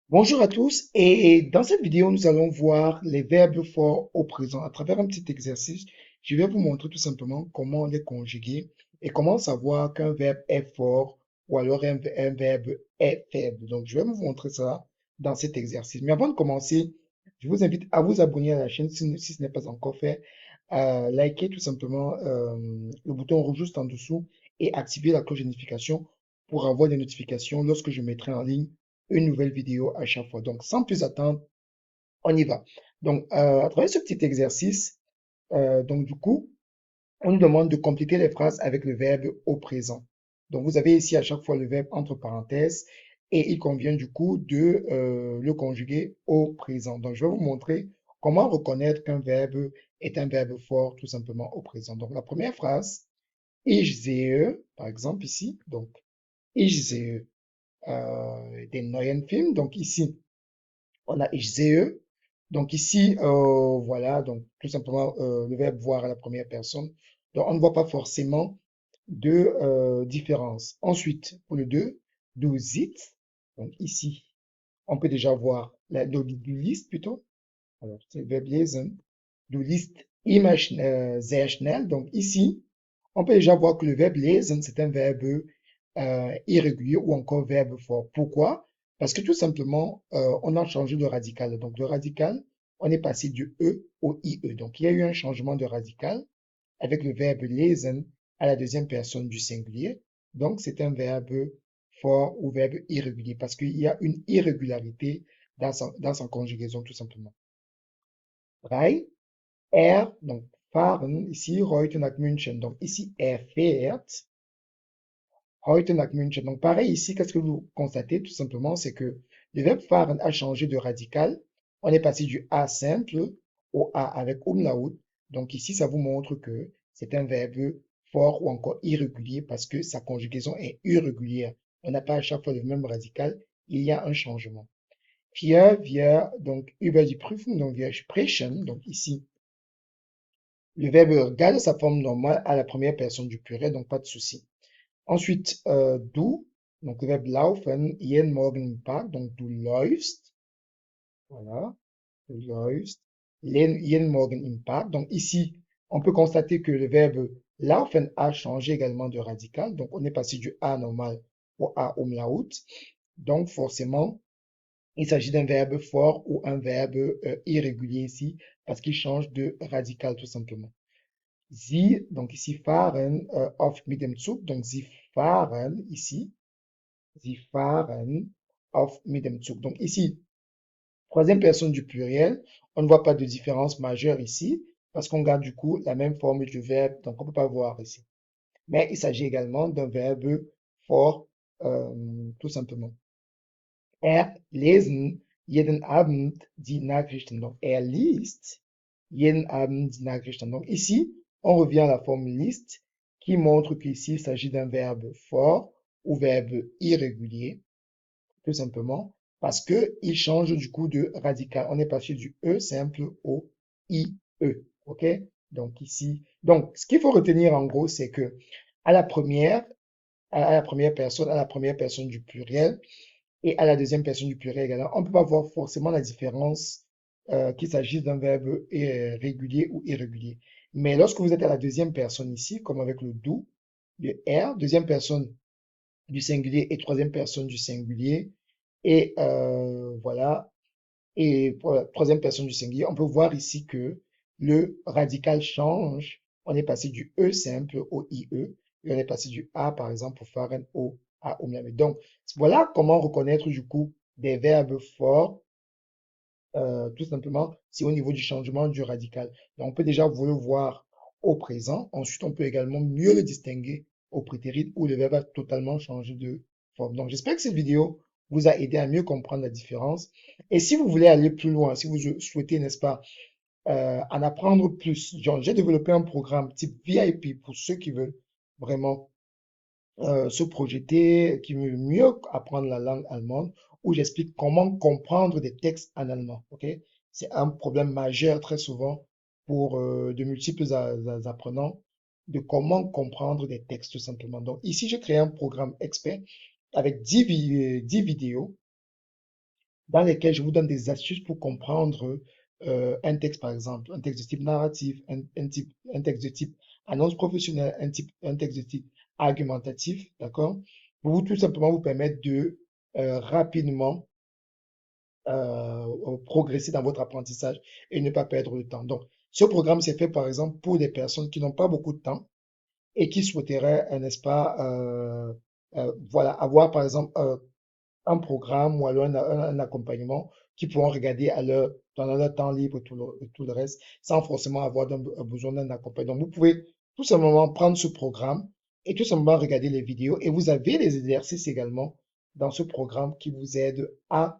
Bonjour à tous et dans cette vidéo, nous allons voir les verbes forts au présent. À travers un petit exercice, je vais vous montrer tout simplement comment les conjuguer et comment savoir qu'un verbe est fort ou alors un verbe est faible. Donc, je vais vous montrer ça dans cet exercice. Mais avant de commencer, je vous invite à vous abonner à la chaîne si ce n'est pas encore fait. Likez tout simplement le bouton rouge juste en dessous et activer la cloche de notification pour avoir des notifications lorsque je mettrai en ligne une nouvelle vidéo à chaque fois. Donc, sans plus attendre, on y va. Donc, à travers ce petit exercice, donc du coup, on nous demande de compléter les phrases avec le verbe au présent. Donc, vous avez ici à chaque fois le verbe entre parenthèses et il convient du coup de le conjuguer au présent. Donc, je vais vous montrer comment reconnaître qu'un verbe est un verbe fort tout simplement au présent. Donc, la première phrase, ich sehe, par exemple ici, donc, ich sehe den neuen Film. Donc, ici, on a ich sehe. Donc ici, voilà, donc tout simplement le verbe voir à la première personne. Donc on ne voit pas forcément de différence. Ensuite, pour le 2, du sitzt. Donc ici, on peut déjà voir du liest plutôt. Alors, c'est le verbe lesen. Du liest immer sehr schnell. Donc ici, on peut déjà voir que le verbe lesen, c'est un verbe irrégulier ou encore verbe fort. Pourquoi? Parce que tout simplement, on a changé de radical. Donc, de radical, on est passé du E au IE. Donc, il y a eu un changement de radical avec le verbe lesen à la deuxième personne du singulier. Donc, c'est un verbe fort ou verbe irrégulier parce qu'il y a une irrégularité dans sa conjugaison, tout simplement. 3. Donc fahren, ici, heute nach München. Donc ici, fährt heute nach München. Donc pareil ici, qu'est-ce que vous constatez tout simplement, c'est que le verbe fahren a changé de radical. On est passé du A simple au A avec umlaut. Donc ici, ça vous montre que c'est un verbe fort ou encore irrégulier parce que sa conjugaison est irrégulière. On n'a pas à chaque fois le même radical, il y a un changement. 4, donc über die Prüfung, donc wir sprechen, donc ici, le verbe garde sa forme normale à la première personne du pluriel, donc pas de souci. Ensuite, du, donc le verbe laufen, jeden Morgen im Park, donc du läufst, voilà, du läufst, jeden Morgen im Park. Donc ici, on peut constater que le verbe laufen a changé également de radical, donc on est passé du A normal au A umlaut. Donc forcément, il s'agit d'un verbe fort ou un verbe irrégulier ici, parce qu'il change de radical tout simplement. Sie, donc ici fahren oft mit dem Zug, donc sie fahren ici, sie fahren oft mit dem Zug. Donc ici, troisième personne du pluriel, on ne voit pas de différence majeure ici, parce qu'on garde du coup la même forme du verbe, donc on ne peut pas voir ici. Mais il s'agit également d'un verbe fort, tout simplement. Lesen jeden Abend die Nachrichten. Donc er liest jeden Abend die Nachrichten. Donc ici, on revient à la forme list qui montre qu'ici, il s'agit d'un verbe fort ou verbe irrégulier, tout simplement, parce que il change du coup de radical. On est passé du E simple au IE. OK? Donc ici, donc ce qu'il faut retenir en gros, c'est que à la première, à la première personne, à la première personne du pluriel, et à la deuxième personne du pluriel également. On ne peut pas voir forcément la différence qu'il s'agisse d'un verbe régulier ou irrégulier. Mais lorsque vous êtes à la deuxième personne ici, comme avec le do, le R, deuxième personne du singulier et troisième personne du singulier, et voilà, et pour la troisième personne du singulier, on peut voir ici que le radical change. On est passé du E simple au IE, et on est passé du A, par exemple, pour faire un O à omlamet. Donc, voilà comment reconnaître du coup des verbes forts, tout simplement, c'est au niveau du changement du radical. Donc, on peut déjà vous le voir au présent. Ensuite, on peut également mieux le distinguer au prétérit où le verbe a totalement changé de forme. Donc, j'espère que cette vidéo vous a aidé à mieux comprendre la différence. Et si vous voulez aller plus loin, si vous souhaitez, n'est-ce pas, en apprendre plus, genre, j'ai développé un programme type VIP pour ceux qui veulent vraiment se projeter, qui veut mieux apprendre la langue allemande, où j'explique comment comprendre des textes en allemand. Ok? C'est un problème majeur très souvent pour de multiples apprenants de comment comprendre des textes tout simplement. Donc ici, j'ai créé un programme expert avec 10 vidéos dans lesquels je vous donne des astuces pour comprendre un texte, par exemple, un texte de type narratif, un texte de type annonce professionnelle, un texte de type argumentatif, d'accord? Pour vous tout simplement vous permettre de rapidement progresser dans votre apprentissage et ne pas perdre le temps. Donc, ce programme, c'est fait par exemple pour des personnes qui n'ont pas beaucoup de temps et qui souhaiteraient, n'est-ce pas, voilà, avoir par exemple un programme ou alors un accompagnement qui pourront regarder dans leur temps libre tout le reste sans forcément avoir besoin d'un accompagnement. Donc, vous pouvez tout simplement prendre ce programme et tout simplement regarder les vidéos et vous avez les exercices également dans ce programme qui vous aident à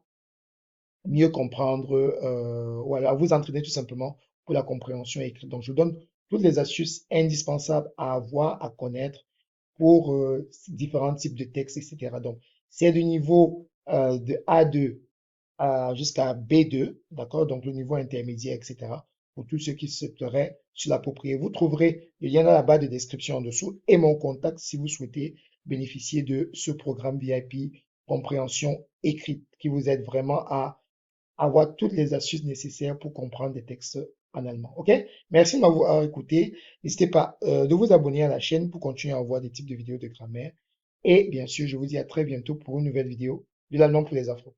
mieux comprendre, voilà, vous entraîner tout simplement pour la compréhension écrite. Donc, je vous donne toutes les astuces indispensables à avoir, à connaître pour différents types de textes, etc. Donc, c'est du niveau de A2 jusqu'à B2, d'accord? Donc, le niveau intermédiaire, etc. Pour tous ceux qui souhaiteraient se l'approprier. Vous trouverez le lien dans la barre de description en dessous et mon contact si vous souhaitez bénéficier de ce programme VIP compréhension écrite qui vous aide vraiment à avoir toutes les astuces nécessaires pour comprendre des textes en allemand. OK? Merci de m'avoir écouté. N'hésitez pas de vous abonner à la chaîne pour continuer à voir des types de vidéos de grammaire. Et bien sûr, je vous dis à très bientôt pour une nouvelle vidéo de l'allemand pour les afros.